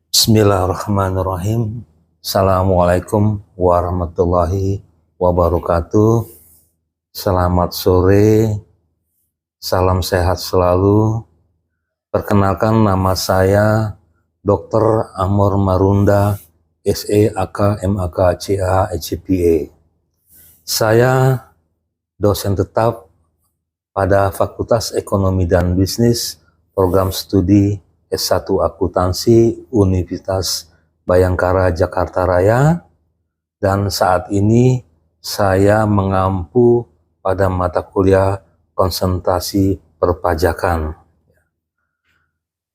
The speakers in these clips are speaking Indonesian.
Bismillahirrahmanirrahim. Assalamualaikum warahmatullahi wabarakatuh. Selamat sore, salam sehat selalu. Perkenalkan, nama saya Dr. Amor Marunda, SE, AK, MAK, CA, HCPA. Saya dosen tetap pada Fakultas Ekonomi dan Bisnis, Program Studi S1 Akuntansi, Universitas Bhayangkara Jakarta Raya, dan saat ini saya mengampu pada mata kuliah konsentrasi perpajakan.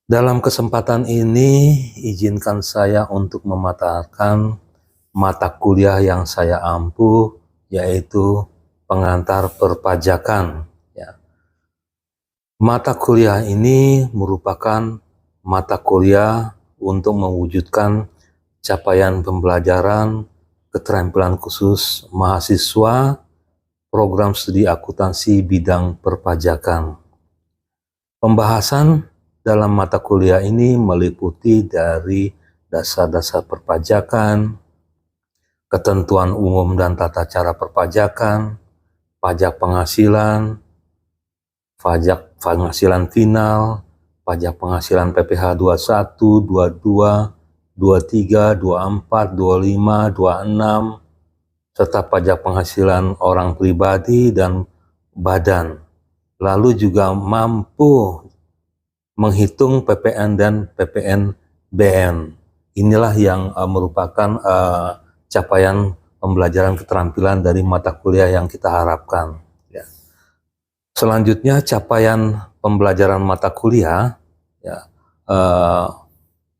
Dalam kesempatan ini, izinkan saya untuk memaparkan mata kuliah yang saya ampu, yaitu pengantar perpajakan. Mata kuliah ini merupakan mata kuliah untuk mewujudkan capaian pembelajaran keterampilan khusus mahasiswa program studi akuntansi bidang perpajakan. Pembahasan dalam mata kuliah ini meliputi dari dasar-dasar perpajakan, ketentuan umum dan tata cara perpajakan, pajak penghasilan, pajak penghasilan final, pajak penghasilan PPh 21, 22, 23, 24, 25, 26, serta pajak penghasilan orang pribadi dan badan. Lalu juga mampu menghitung PPN dan PPNBM. Inilah yang merupakan capaian pembelajaran keterampilan dari mata kuliah yang kita harapkan. Selanjutnya, capaian pembelajaran mata kuliah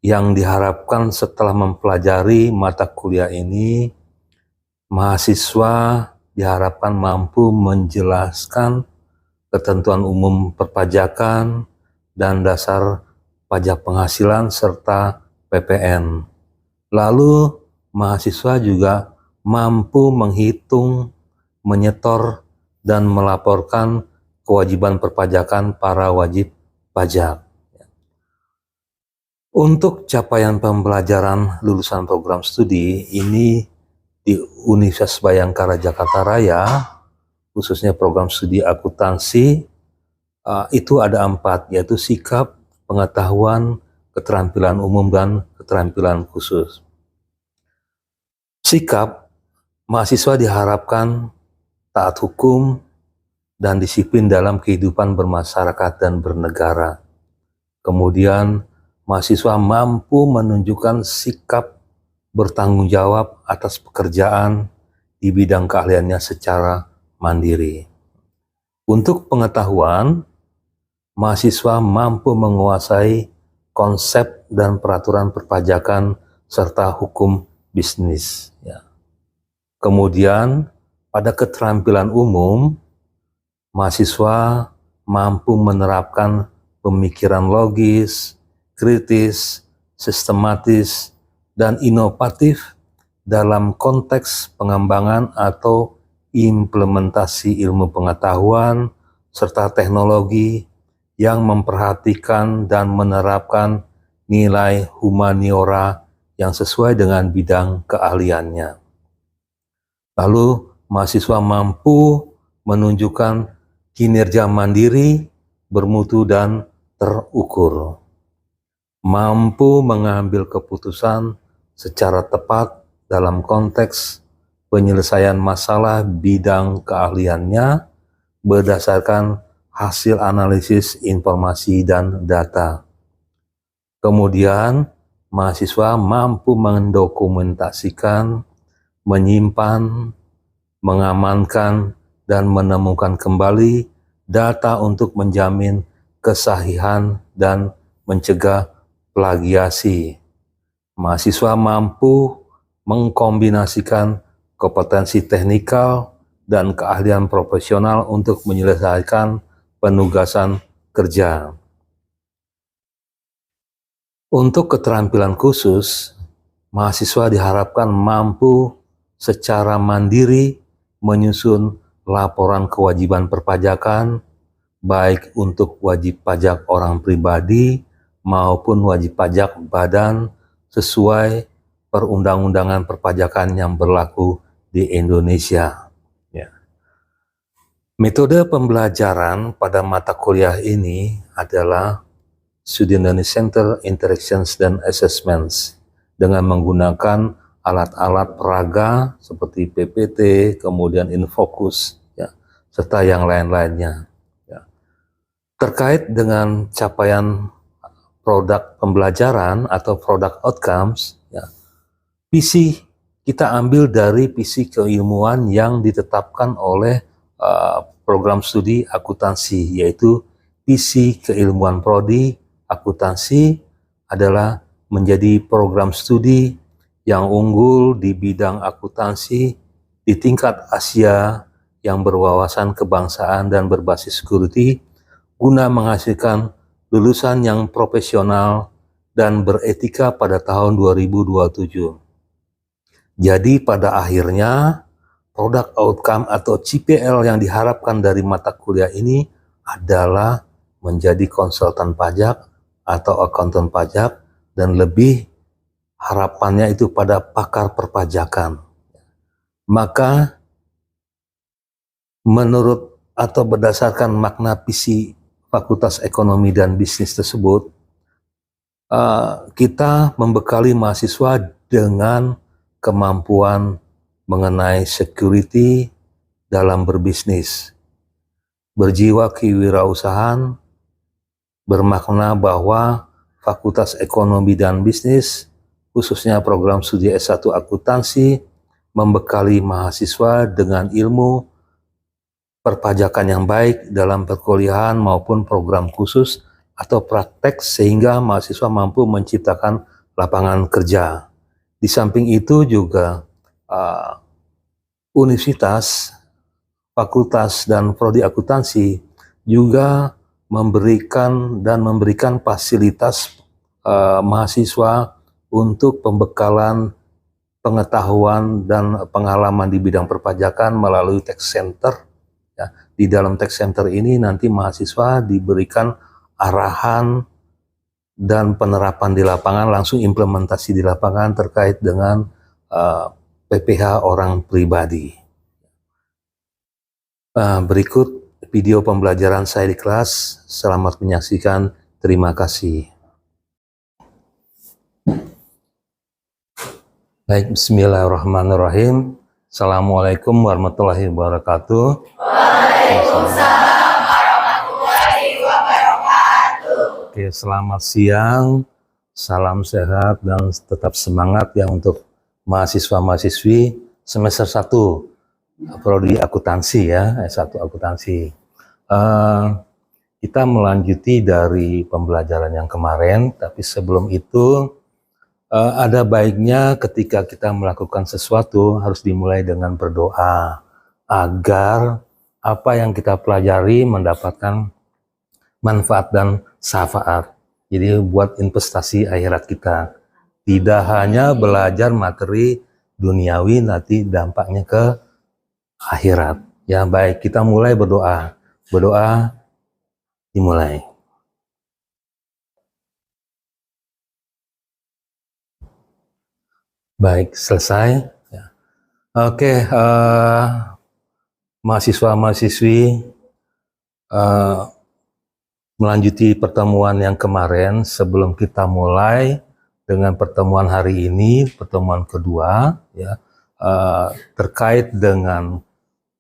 yang diharapkan setelah mempelajari mata kuliah ini, mahasiswa diharapkan mampu menjelaskan ketentuan umum perpajakan dan dasar pajak penghasilan serta PPN. Lalu mahasiswa juga mampu menghitung, menyetor, dan melaporkan kewajiban perpajakan para wajib pajak. Untuk capaian pembelajaran lulusan program studi ini di Universitas Bhayangkara Jakarta Raya, khususnya program studi akuntansi, itu ada 4, yaitu sikap, pengetahuan, keterampilan umum, dan keterampilan khusus. Sikap, mahasiswa diharapkan taat hukum dan disiplin dalam kehidupan bermasyarakat dan bernegara. Kemudian, mahasiswa mampu menunjukkan sikap bertanggung jawab atas pekerjaan di bidang keahliannya secara mandiri. Untuk pengetahuan, mahasiswa mampu menguasai konsep dan peraturan perpajakan serta hukum bisnis. Kemudian, pada keterampilan umum, mahasiswa mampu menerapkan pemikiran logis, kritis, sistematis, dan inovatif dalam konteks pengembangan atau implementasi ilmu pengetahuan serta teknologi yang memperhatikan dan menerapkan nilai humaniora yang sesuai dengan bidang keahliannya. Lalu, mahasiswa mampu menunjukkan kinerja mandiri, bermutu, dan terukur. Mampu mengambil keputusan secara tepat dalam konteks penyelesaian masalah bidang keahliannya berdasarkan hasil analisis informasi dan data. Kemudian, mahasiswa mampu mendokumentasikan, menyimpan, mengamankan, dan menemukan kembali data untuk menjamin kesahihan dan mencegah plagiasi. Mahasiswa mampu mengkombinasikan kompetensi teknikal dan keahlian profesional untuk menyelesaikan penugasan kerja. Untuk keterampilan khusus, mahasiswa diharapkan mampu secara mandiri menyusun laporan kewajiban perpajakan, baik untuk wajib pajak orang pribadi maupun wajib pajak badan, sesuai perundang-undangan perpajakan yang berlaku di Indonesia. Ya. Metode pembelajaran pada mata kuliah ini adalah Student Learning Center Interactions dan Assessments dengan menggunakan alat-alat peraga seperti PPT, kemudian Infocus, ya, serta yang lain-lainnya. Ya. Terkait dengan capaian produk pembelajaran atau product outcomes, ya, visi kita ambil dari visi keilmuan yang ditetapkan oleh program studi akuntansi, yaitu visi keilmuan prodi akuntansi adalah menjadi program studi yang unggul di bidang akuntansi di tingkat Asia yang berwawasan kebangsaan dan berbasis security guna menghasilkan lulusan yang profesional dan beretika pada tahun 2027. Jadi pada akhirnya product outcome atau CPL yang diharapkan dari mata kuliah ini adalah menjadi konsultan pajak atau akuntan pajak, dan lebih harapannya itu pada pakar perpajakan. Maka menurut atau berdasarkan makna visi Fakultas Ekonomi dan Bisnis tersebut, kita membekali mahasiswa dengan kemampuan mengenai security dalam berbisnis, berjiwa kewirausahaan, bermakna bahwa Fakultas Ekonomi dan Bisnis, khususnya program studi S1 akuntansi, membekali mahasiswa dengan ilmu perpajakan yang baik dalam perkuliahan maupun program khusus atau praktek sehingga mahasiswa mampu menciptakan lapangan kerja. Di samping itu juga universitas, fakultas, dan prodi akuntansi juga memberikan fasilitas mahasiswa untuk pembekalan pengetahuan dan pengalaman di bidang perpajakan melalui tax center. Ya, di dalam tax center ini nanti mahasiswa diberikan arahan dan penerapan di lapangan, langsung implementasi di lapangan terkait dengan PPh orang pribadi. Berikut video pembelajaran saya di kelas. Selamat menyaksikan. Terima kasih. Baik, bismillahirrahmanirrahim. Assalamualaikum warahmatullahi wabarakatuh. Waalaikumsalam warahmatullahi wabarakatuh. Oke, selamat siang. Salam sehat dan tetap semangat ya untuk mahasiswa-mahasiswi semester 1 prodi akuntansi ya, S1 akuntansi. Kita melanjuti dari pembelajaran yang kemarin, tapi sebelum itu ada baiknya ketika kita melakukan sesuatu harus dimulai dengan berdoa agar apa yang kita pelajari mendapatkan manfaat dan syafaat. Jadi buat investasi akhirat kita. Tidak hanya belajar materi duniawi, nanti dampaknya ke akhirat. Ya baik, kita mulai berdoa. Berdoa dimulai. Baik, selesai. Ya. Oke, mahasiswa-mahasiswi, melanjuti pertemuan yang kemarin. Sebelum kita mulai dengan pertemuan hari ini, pertemuan kedua, ya, terkait dengan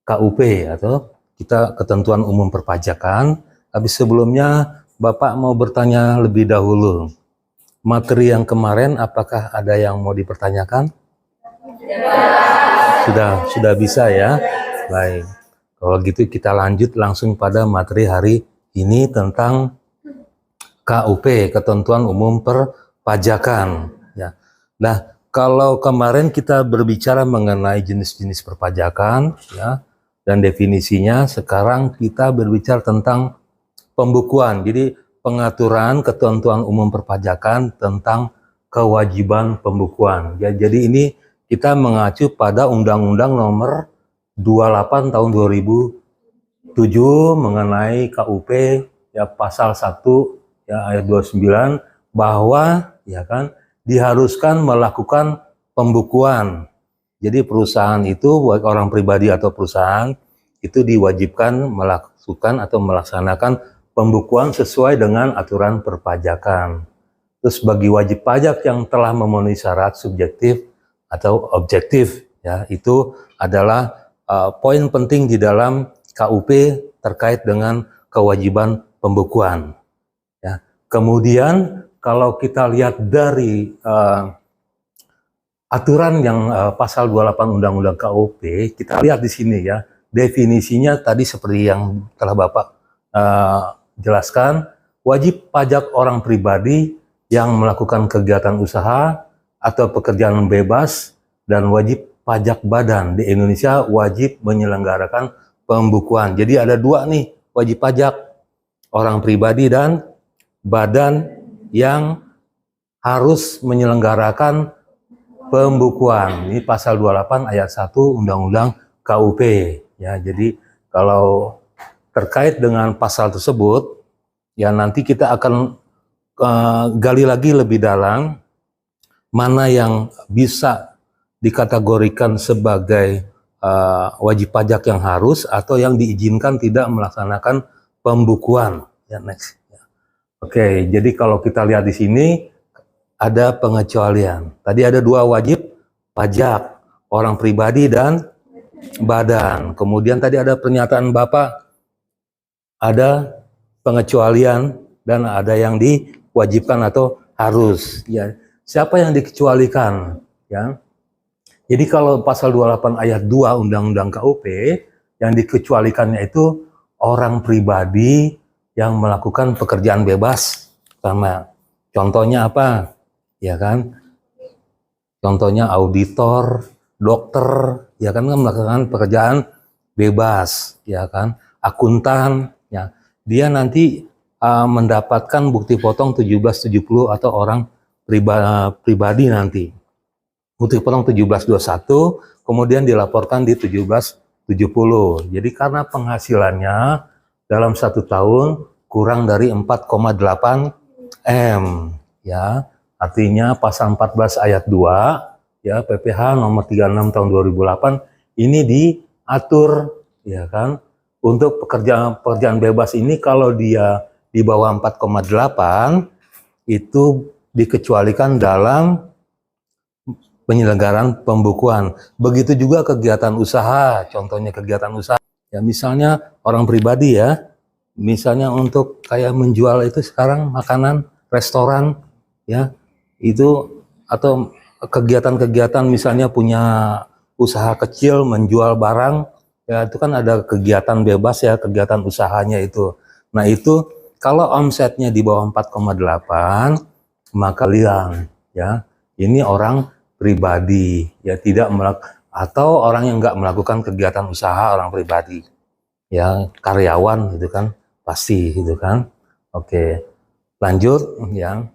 KUP atau kita ketentuan umum perpajakan. Tapi sebelumnya Bapak mau bertanya lebih dahulu. Materi yang kemarin apakah ada yang mau dipertanyakan? Sudah bisa ya. Baik. Kalau gitu kita lanjut langsung pada materi hari ini tentang KUP, ketentuan umum perpajakan. Ya. Nah, kalau kemarin kita berbicara mengenai jenis-jenis perpajakan, ya, dan definisinya, sekarang kita berbicara tentang pembukuan. Jadi pengaturan ketentuan umum perpajakan tentang kewajiban pembukuan. Ya, jadi ini kita mengacu pada Undang-Undang Nomor 28 Tahun 2007 mengenai KUP, ya, pasal 1 ya ayat 29, bahwa ya kan diharuskan melakukan pembukuan. Jadi perusahaan itu, baik orang pribadi atau perusahaan, itu diwajibkan melakukan atau melaksanakan pembukuan sesuai dengan aturan perpajakan. Terus bagi wajib pajak yang telah memenuhi syarat subjektif atau objektif, ya, itu adalah poin penting di dalam KUP terkait dengan kewajiban pembukuan. Ya. Kemudian kalau kita lihat dari aturan yang pasal 28 Undang-Undang KUP, kita lihat di sini ya, definisinya tadi seperti yang telah Bapak jelaskan, wajib pajak orang pribadi yang melakukan kegiatan usaha atau pekerjaan bebas dan wajib pajak badan di Indonesia wajib menyelenggarakan pembukuan. Jadi ada dua nih, wajib pajak orang pribadi dan badan yang harus menyelenggarakan pembukuan. Ini pasal 28 ayat 1 Undang-Undang KUP. Ya, jadi kalau terkait dengan pasal tersebut, ya nanti kita akan gali lagi lebih dalam mana yang bisa dikategorikan sebagai wajib pajak yang harus atau yang diizinkan tidak melaksanakan pembukuan. Ya, next. Oke, jadi kalau kita lihat di sini ada pengecualian. Tadi ada dua wajib pajak, orang pribadi dan badan. Kemudian tadi ada pernyataan Bapak, ada pengecualian dan ada yang diwajibkan atau harus. Ya, siapa yang dikecualikan? Ya. Jadi kalau pasal 28 ayat 2 Undang-Undang KUP, yang dikecualikannya itu orang pribadi yang melakukan pekerjaan bebas. Sama contohnya apa? Ya kan, contohnya auditor, dokter, ya kan, melakukan pekerjaan bebas, ya kan, akuntan, ya, dia nanti mendapatkan bukti potong 1770 atau orang pribadi nanti, bukti potong 1721, kemudian dilaporkan di 1770. Jadi karena penghasilannya dalam 1 tahun kurang dari 4,8 M, ya. Artinya pasal 14 ayat 2 ya PPh nomor 36 tahun 2008 ini diatur, ya kan, untuk pekerjaan bebas ini kalau dia di bawah 4,8 itu dikecualikan dalam penyelenggaraan pembukuan. Begitu juga kegiatan usaha, contohnya kegiatan usaha. Ya misalnya orang pribadi ya, misalnya untuk kayak menjual itu sekarang makanan, restoran, ya, itu atau kegiatan-kegiatan misalnya punya usaha kecil menjual barang, ya itu kan ada kegiatan bebas ya, kegiatan usahanya itu. Nah itu kalau omsetnya di bawah 4,8 maka hilang, ya. Ini orang pribadi, ya, tidak atau orang yang nggak melakukan kegiatan usaha, orang pribadi, ya, karyawan itu kan pasti itu kan. Oke, lanjut ya.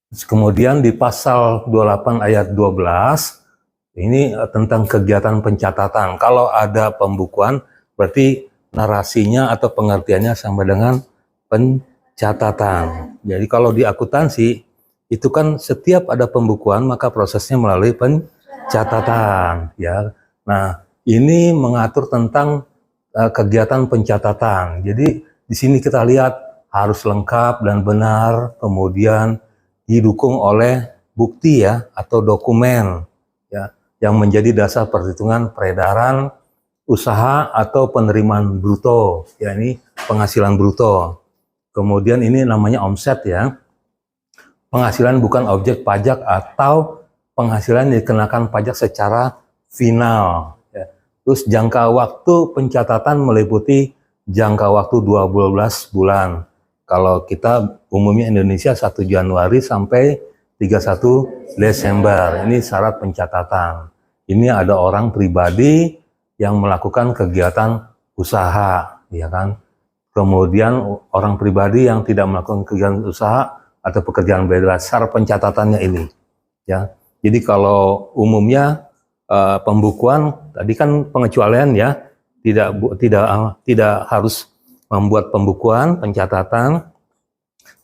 Kemudian di pasal 28 ayat 12 ini tentang kegiatan pencatatan. Kalau ada pembukuan berarti narasinya atau pengertiannya sama dengan pencatatan. Jadi kalau di akuntansi itu kan setiap ada pembukuan maka prosesnya melalui pencatatan, ya. Nah, ini mengatur tentang kegiatan pencatatan. Jadi di sini kita lihat harus lengkap dan benar, kemudian didukung oleh bukti ya atau dokumen ya yang menjadi dasar perhitungan peredaran usaha atau penerimaan bruto, ya, ini penghasilan bruto. Kemudian ini namanya omset ya. Penghasilan bukan objek pajak atau penghasilan yang dikenakan pajak secara final ya. Terus jangka waktu pencatatan meliputi jangka waktu 12 bulan. Kalau kita umumnya Indonesia 1 Januari sampai 31 Desember. Ini syarat pencatatan. Ini ada orang pribadi yang melakukan kegiatan usaha, ya kan. Kemudian orang pribadi yang tidak melakukan kegiatan usaha atau pekerjaan bebas, syarat pencatatannya ini, ya. Jadi kalau umumnya pembukuan tadi kan pengecualian ya, tidak harus membuat pembukuan pencatatan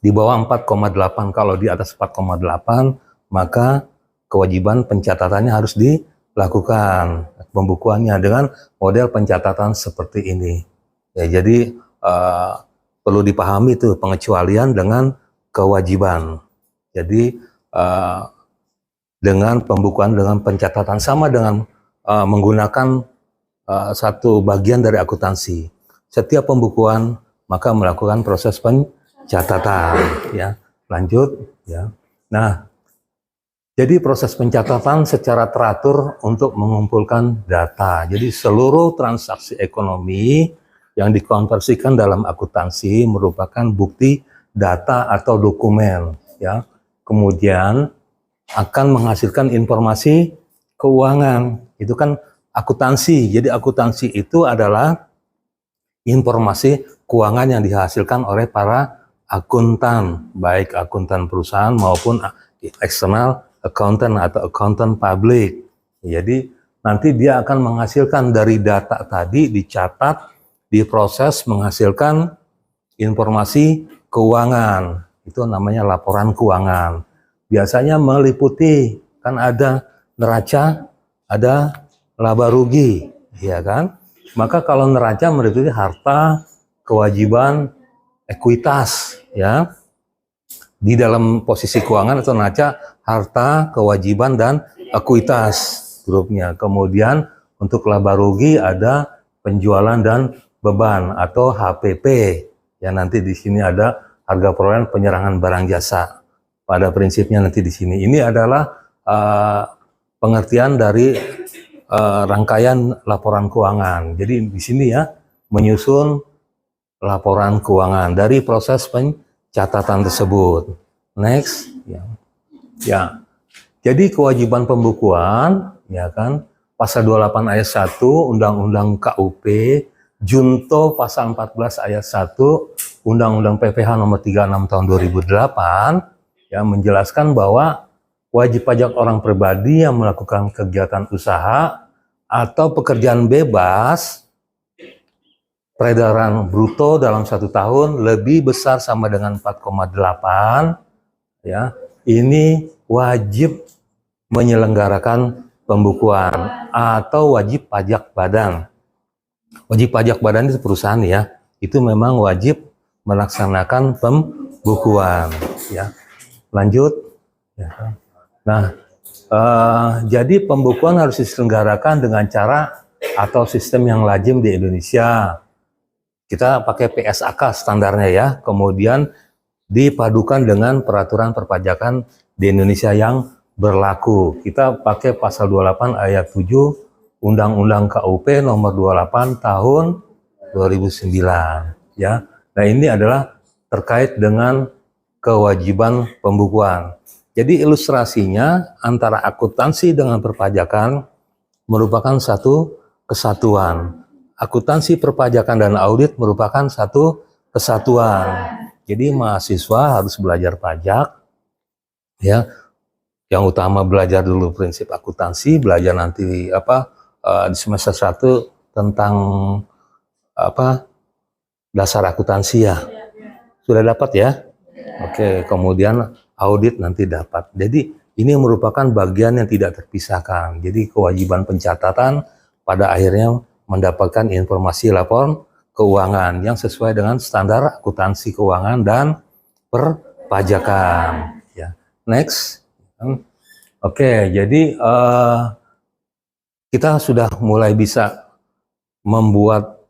di bawah 4,8. Kalau di atas 4,8 maka kewajiban pencatatannya harus dilakukan, pembukuannya dengan model pencatatan seperti ini. Ya, jadi perlu dipahami itu pengecualian dengan kewajiban. Jadi dengan pembukuan dengan pencatatan sama dengan menggunakan satu bagian dari akuntansi. Setiap pembukuan maka melakukan proses pencatatan. Ya, lanjut. Ya. Nah, jadi proses pencatatan secara teratur untuk mengumpulkan data. Jadi seluruh transaksi ekonomi yang dikonversikan dalam akuntansi merupakan bukti data atau dokumen. Ya. Kemudian akan menghasilkan informasi keuangan. Itu kan akuntansi. Jadi akuntansi itu adalah informasi keuangan yang dihasilkan oleh para akuntan, baik akuntan perusahaan maupun eksternal accountant atau accountant public. Jadi nanti dia akan menghasilkan dari data tadi, dicatat, diproses, menghasilkan informasi keuangan. Itu namanya laporan keuangan. Biasanya meliputi, kan ada neraca, ada laba rugi, ya kan? Maka kalau neraca meliputi harta, kewajiban, ekuitas, ya. Di dalam posisi keuangan atau neraca, harta, kewajiban, dan ekuitas grupnya. Kemudian untuk laba rugi ada penjualan dan beban atau HPP. Ya, nanti di sini ada harga perolehan penyerangan barang jasa. Pada prinsipnya nanti di sini. Ini adalah pengertian dari rangkaian laporan keuangan. Jadi di sini ya menyusun laporan keuangan dari proses pencatatan tersebut. Next, ya. Jadi kewajiban pembukuan, ya kan, pasal 28 ayat 1 Undang-Undang KUP, Junto pasal 14 ayat 1 Undang-Undang PPH nomor 36 tahun 2008, ya, menjelaskan bahwa wajib pajak orang pribadi yang melakukan kegiatan usaha atau pekerjaan bebas peredaran bruto dalam 1 tahun lebih besar sama dengan 4,8, ya, ini wajib menyelenggarakan pembukuan atau wajib pajak badan. Wajib pajak badan itu perusahaan ya, itu memang wajib melaksanakan pembukuan. Ya, lanjut. Ya. Nah, jadi pembukuan harus diselenggarakan dengan cara atau sistem yang lazim di Indonesia. Kita pakai PSAK standarnya ya, kemudian dipadukan dengan peraturan perpajakan di Indonesia yang berlaku. Kita pakai pasal 28 ayat 7 Undang-Undang KUP nomor 28 tahun 2009 ya. Nah, ini adalah terkait dengan kewajiban pembukuan. Jadi ilustrasinya antara akuntansi dengan perpajakan merupakan satu kesatuan. Akuntansi, perpajakan, dan audit merupakan satu kesatuan. Jadi mahasiswa harus belajar pajak, ya. Yang utama belajar dulu prinsip akuntansi, belajar nanti di semester 1 tentang dasar akuntansi ya. Sudah dapat ya? Oke, kemudian audit nanti dapat. Jadi ini merupakan bagian yang tidak terpisahkan. Jadi kewajiban pencatatan pada akhirnya mendapatkan informasi laporan keuangan yang sesuai dengan standar akuntansi keuangan dan perpajakan. Ya. Next. Oke, jadi kita sudah mulai bisa membuat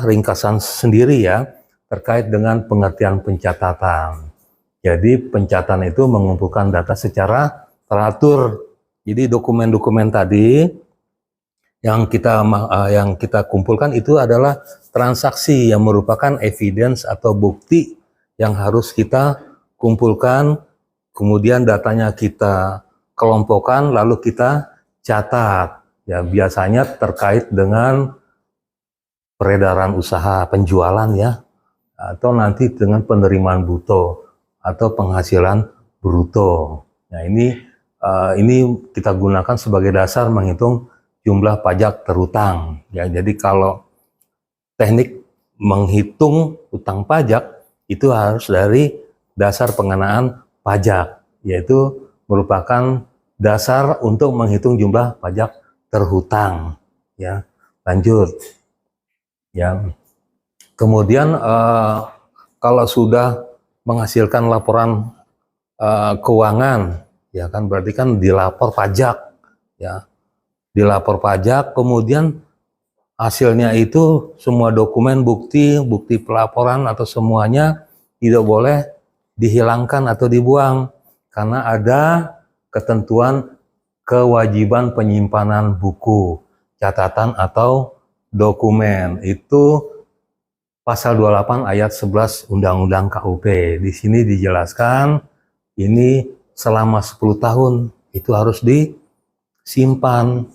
ringkasan sendiri ya terkait dengan pengertian pencatatan. Jadi pencatatan itu mengumpulkan data secara teratur. Jadi dokumen-dokumen tadi yang kita kumpulkan itu adalah transaksi yang merupakan evidence atau bukti yang harus kita kumpulkan, kemudian datanya kita kelompokkan lalu kita catat. Ya, biasanya terkait dengan peredaran usaha penjualan ya, atau nanti dengan penerimaan bruto atau penghasilan bruto. Nah, ini kita gunakan sebagai dasar menghitung jumlah pajak terutang. Ya, jadi kalau teknik menghitung utang pajak itu harus dari dasar pengenaan pajak, yaitu merupakan dasar untuk menghitung jumlah pajak terhutang. Ya, lanjut. Ya, kemudian kalau sudah menghasilkan laporan keuangan, ya kan berarti kan dilapor pajak, ya, dilapor pajak, kemudian hasilnya itu semua dokumen, bukti pelaporan atau semuanya tidak boleh dihilangkan atau dibuang karena ada ketentuan kewajiban penyimpanan buku, catatan atau dokumen. Itu pasal 28 ayat 11 Undang-Undang KUP. Di sini dijelaskan ini selama 10 tahun itu harus disimpan.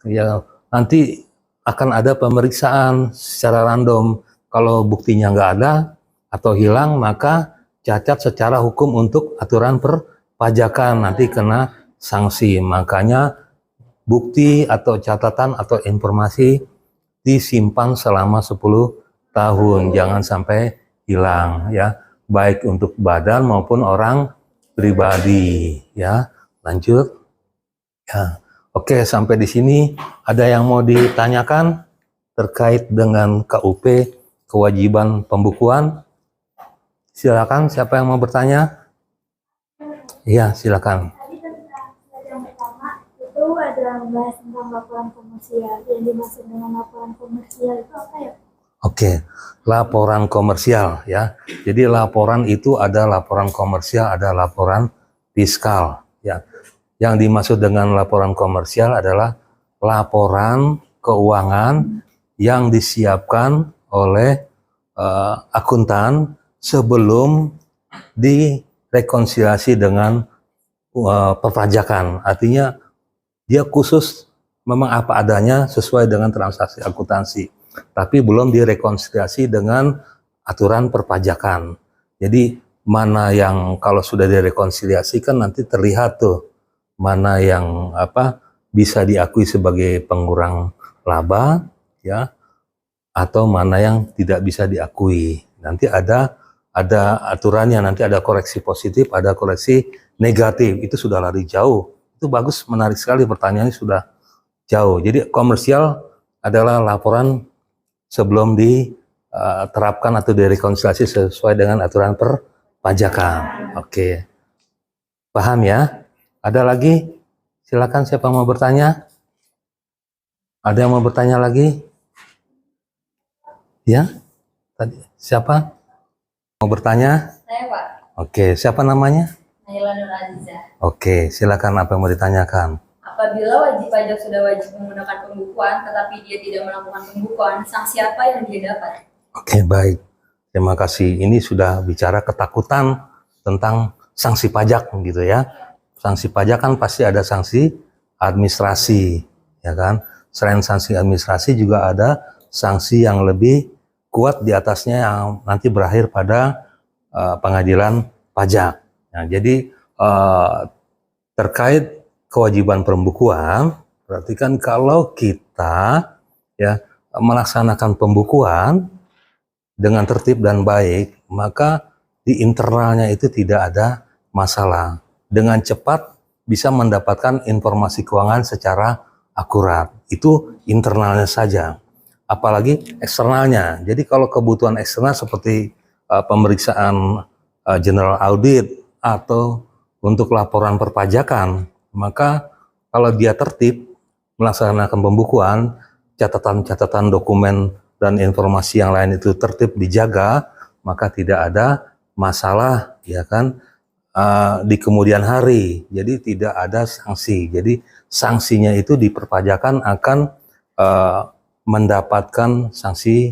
Ya, nanti akan ada pemeriksaan secara random. Kalau buktinya nggak ada atau hilang, maka cacat secara hukum untuk aturan perpajakan, nanti kena sanksi. Makanya bukti atau catatan atau informasi disimpan selama 10 tahun, jangan sampai hilang, ya, baik untuk badan maupun orang pribadi, ya. Lanjut. Ya. Oke, sampai di sini ada yang mau ditanyakan terkait dengan KUP kewajiban pembukuan? Silakan, siapa yang mau bertanya? Iya, silakan. Tadi tentang yang pertama itu ada membahas tentang laporan komersial. Yang dimaksud dengan laporan komersial itu apa ya? Oke, laporan komersial, ya. Jadi laporan itu ada laporan komersial, ada laporan fiskal, ya. Yang dimaksud dengan laporan komersial adalah laporan keuangan yang disiapkan oleh akuntan sebelum direkonsiliasi dengan perpajakan. Artinya dia khusus memang apa adanya sesuai dengan transaksi akuntansi, tapi belum direkonsiliasi dengan aturan perpajakan. Jadi mana yang kalau sudah direkonsiliasi kan nanti terlihat tuh mana yang bisa diakui sebagai pengurang laba, ya, atau mana yang tidak bisa diakui. Nanti ada aturannya, nanti ada koreksi positif, ada koreksi negatif. Itu sudah lari jauh. Itu bagus, menarik sekali pertanyaannya, sudah jauh. Jadi komersial adalah laporan sebelum diterapkan atau direkonsiliasi sesuai dengan aturan perpajakan. Oke. Paham ya? Ada lagi? Silakan, siapa mau bertanya? Ada yang mau bertanya lagi? Ya? Tadi siapa? Mau bertanya? Saya Pak, Oke, siapa namanya? Naila Nur Aziza. Oke, silakan, apa yang mau ditanyakan? Apabila wajib pajak sudah wajib menggunakan pembukuan, tetapi dia tidak melakukan pembukuan, sanksi apa yang dia dapat? Oke, baik. Terima kasih. Ini sudah bicara ketakutan tentang sanksi pajak gitu ya. Sanksi pajak kan pasti ada sanksi administrasi, ya kan? Selain sanksi administrasi juga ada sanksi yang lebih kuat di atasnya yang nanti berakhir pada pengadilan pajak. Nah, jadi terkait kewajiban pembukuan, berarti kan kalau kita ya melaksanakan pembukuan dengan tertib dan baik, maka di internalnya itu tidak ada masalah. Dengan cepat bisa mendapatkan informasi keuangan secara akurat. Itu internalnya saja. Apalagi eksternalnya. Jadi kalau kebutuhan eksternal seperti pemeriksaan general audit atau untuk laporan perpajakan, maka kalau dia tertib melaksanakan pembukuan, catatan-catatan dokumen dan informasi yang lain itu tertib dijaga, maka tidak ada masalah, ya kan, di kemudian hari. Jadi tidak ada sanksi. Jadi sanksinya itu di perpajakan akan mendapatkan sanksi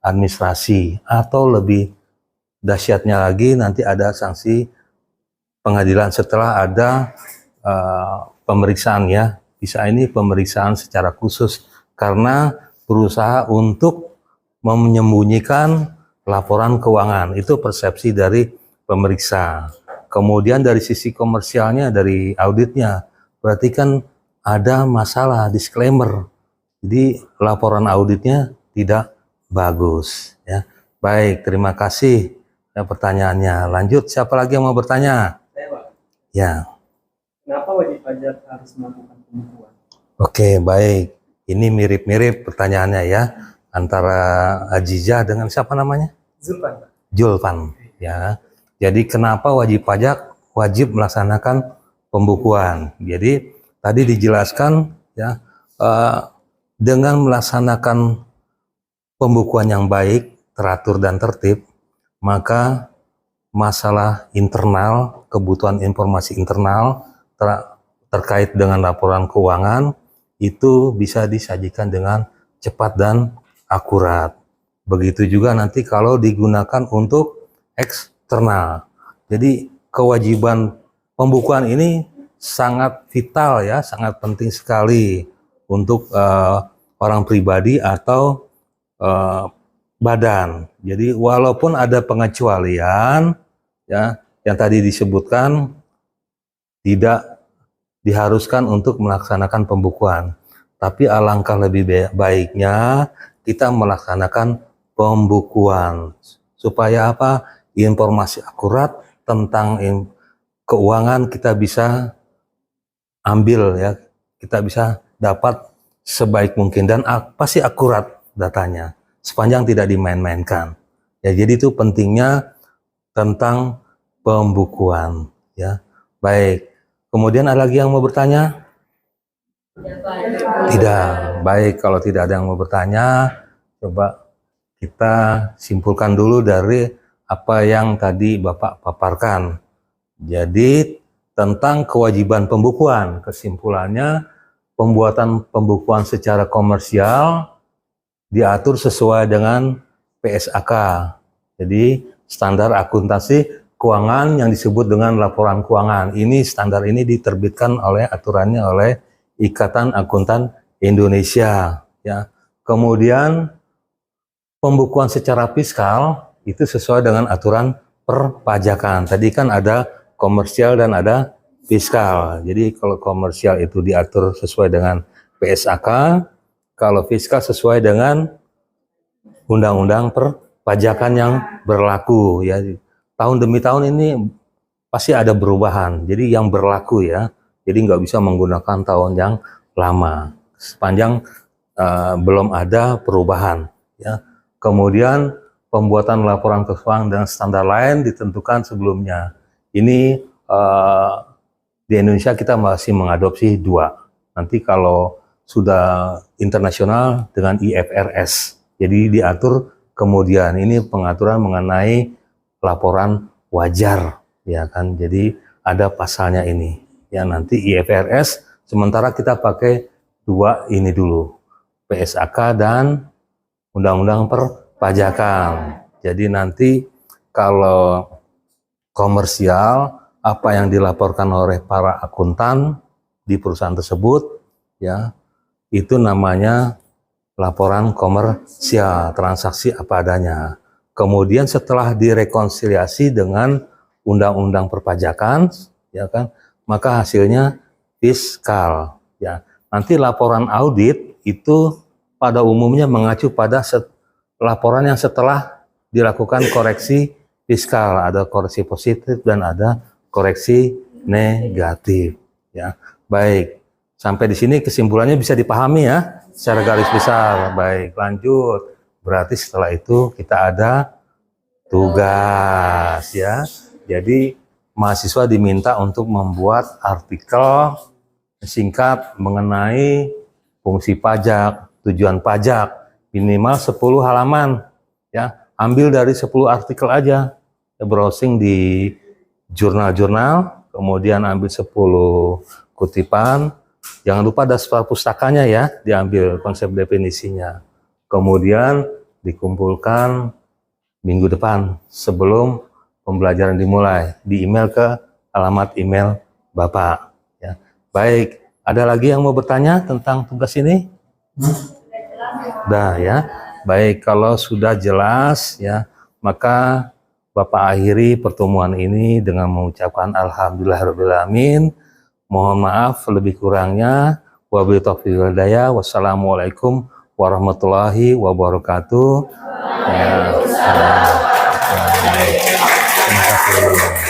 administrasi, atau lebih dahsyatnya lagi nanti ada sanksi pengadilan setelah ada pemeriksaan, ya. Bisa ini pemeriksaan secara khusus karena berusaha untuk menyembunyikan laporan keuangan. Itu persepsi dari pemeriksa. Kemudian dari sisi komersialnya, dari auditnya, berarti kan ada masalah, disclaimer. Jadi laporan auditnya tidak bagus, ya. Baik, terima kasih ya pertanyaannya. Lanjut, siapa lagi yang mau bertanya? Saya Pak, Ya. pajak harus melakukan pembukuan? Oke, baik. Ini mirip-mirip pertanyaannya ya, antara Aziza dengan siapa namanya? Zulfan, Pak. Julpan. Ya. Jadi kenapa wajib pajak wajib melaksanakan pembukuan? Jadi tadi dijelaskan ya, dengan melaksanakan pembukuan yang baik, teratur dan tertib, maka masalah internal, kebutuhan informasi internal terkait dengan laporan keuangan itu bisa disajikan dengan cepat dan akurat. Begitu juga nanti kalau digunakan untuk eksternal. Jadi kewajiban pembukuan ini sangat vital ya, sangat penting sekali untuk orang pribadi atau badan. Jadi walaupun ada pengecualian ya yang tadi disebutkan tidak diharuskan untuk melaksanakan pembukuan, tapi alangkah lebih baiknya kita melaksanakan pembukuan supaya apa? Informasi akurat tentang keuangan kita bisa ambil ya, kita bisa dapat sebaik mungkin dan pasti akurat datanya sepanjang tidak dimain-mainkan. Ya, jadi itu pentingnya tentang pembukuan ya. Baik. Kemudian ada lagi yang mau bertanya? Tidak. Baik, kalau tidak ada yang mau bertanya, coba kita simpulkan dulu dari apa yang tadi Bapak paparkan. Jadi tentang kewajiban pembukuan, kesimpulannya pembuatan pembukuan secara komersial diatur sesuai dengan PSAK. Jadi standar akuntansi keuangan yang disebut dengan laporan keuangan. Ini standar ini diterbitkan oleh aturannya oleh Ikatan Akuntan Indonesia ya. Kemudian pembukuan secara fiskal itu sesuai dengan aturan perpajakan. Tadi kan ada komersial dan ada fiskal. Jadi kalau komersial itu diatur sesuai dengan PSAK, kalau fiskal sesuai dengan undang-undang perpajakan yang berlaku ya. Tahun demi tahun ini pasti ada perubahan. Jadi yang berlaku ya. Jadi nggak bisa menggunakan tahun yang lama sepanjang belum ada perubahan ya. Kemudian pembuatan laporan keuangan dan standar lain ditentukan sebelumnya. Ini di Indonesia kita masih mengadopsi 2. Nanti kalau sudah internasional dengan IFRS. Jadi diatur kemudian ini pengaturan mengenai laporan wajar ya kan. Jadi ada pasalnya ini ya, nanti IFRS, sementara kita pakai 2 ini dulu, PSAK dan undang-undang perpajakan. Jadi nanti kalau komersial apa yang dilaporkan oleh para akuntan di perusahaan tersebut ya, itu namanya laporan komersial, transaksi apa adanya. Kemudian setelah direkonsiliasi dengan undang-undang perpajakan, ya kan, maka hasilnya fiskal. Ya, nanti laporan audit itu pada umumnya mengacu pada laporan yang setelah dilakukan koreksi fiskal, ada koreksi positif dan ada koreksi negatif. Ya, baik. Sampai di sini kesimpulannya bisa dipahami ya, secara garis besar. Baik, lanjut. Berarti setelah itu kita ada tugas ya. Jadi mahasiswa diminta untuk membuat artikel singkat mengenai fungsi pajak, tujuan pajak, minimal 10 halaman ya. Ambil dari 10 artikel aja. Browsing di jurnal-jurnal, kemudian ambil 10 kutipan. Jangan lupa daftar pustakanya ya, diambil konsep definisinya. Kemudian dikumpulkan minggu depan sebelum pembelajaran dimulai, di email ke alamat email Bapak. Ya. Baik, ada lagi yang mau bertanya tentang tugas ini? Dah ya. Baik, kalau sudah jelas ya, maka Bapak akhiri pertemuan ini dengan mengucapkan alhamdulillahirobbilalamin. Mohon maaf lebih kurangnya. Wabillahi taufiq wal hidayah. Wassalamualaikum warahmatullahi wabarakatuh. Terima kasih.